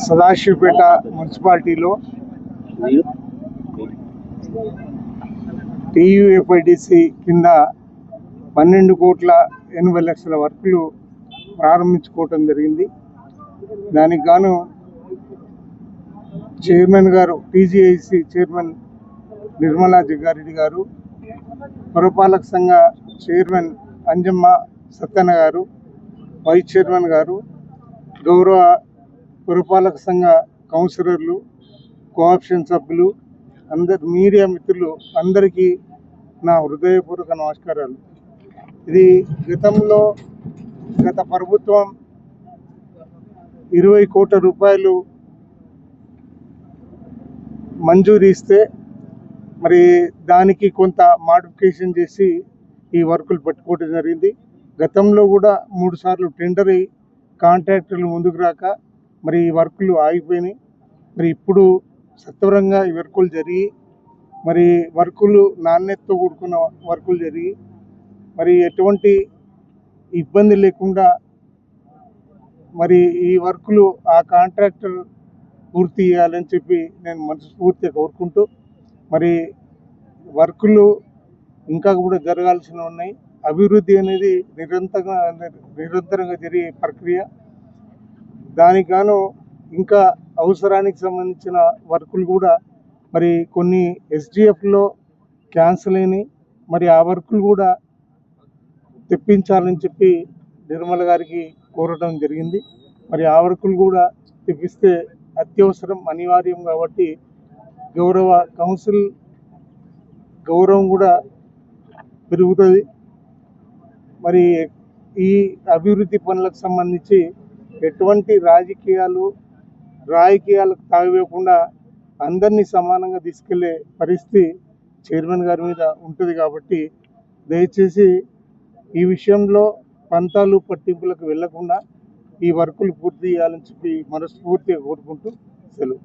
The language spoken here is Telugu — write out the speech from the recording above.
సదాశివపేట మున్సిపాలిటీలో టీయూఎఫ్ఐడిసి కింద 12,80,00,000 వర్కులు ప్రారంభించుకోవటం జరిగింది. దానికి గాను చైర్మన్ గారు, టీజీఐసి చైర్మన్ నిర్మలా జగ్గారెడ్డి గారు, పురపాలక సంఘ చైర్మన్ అంజమ్మ సత్యన్న గారు, వైస్ చైర్మన్ గారు, గౌరవ పురపాలక సంఘ కౌన్సిలర్లు, కోఆప్షన్ సభ్యులు, మీడియా మిత్రులు అందరికీ నా హృదయపూర్వక నమస్కారాలు. ఇది గత ప్రభుత్వం 20 కోట్ల రూపాయలు మంజూరు ఇస్తే మరి దానికి కొంత మాడిఫికేషన్ చేసి ఈ వర్కులు పట్టుకోవడం జరిగింది. గతంలో కూడా 3 సార్లు టెండర్ అయ్యి కాంట్రాక్టర్లు ముందుకు రాక మరి ఈ వర్కులు ఆగిపోయినాయి. మరి ఇప్పుడు సత్వరంగా ఈ వర్కులు జరిగి మరి వర్కులు నాణ్యతతో కూడుకున్న వర్కులు జరిగి మరి ఎటువంటి ఇబ్బంది లేకుండా మరి ఈ వర్కులు ఆ కాంట్రాక్టర్ పూర్తి చేయాలని చెప్పి నేను మనస్ఫూర్తిగా కోరుకుంటూ, మరి వర్కులు ఇంకా కూడా జరగాల్సి ఉన్నాయి. అభివృద్ధి అనేది నిరంతరంగా జరిగే ప్రక్రియ. దానికి గాను ఇంకా అవసరానికి సంబంధించిన వర్కులు కూడా మరి కొన్ని ఎస్డిఎఫ్లో క్యాన్సిల్ అయినాయి. మరి ఆ వర్కులు కూడా తెప్పించాలని చెప్పి నిర్మల గారికి కోరడం జరిగింది. మరి ఆ వర్కులు కూడా తెప్పిస్తే అత్యవసరం, అనివార్యం కాబట్టి గౌరవ కౌన్సిల్ గౌరవం కూడా పెరుగుతుంది. మరి ఈ అభివృద్ధి పనులకు సంబంధించి ఎటువంటి రాజకీయాలకు తావివ్వకుండా అందరినీ సమానంగా తీసుకెళ్లే పరిస్థితి చైర్మన్ గారి మీద ఉంటుంది. కాబట్టి దయచేసి ఈ విషయంలో పంతాలు పట్టింపులకు వెళ్లకుండా ఈ వర్కులు పూర్తి చేయాలని చెప్పి మనస్ఫూర్తిగా కోరుకుంటూ సెలవు.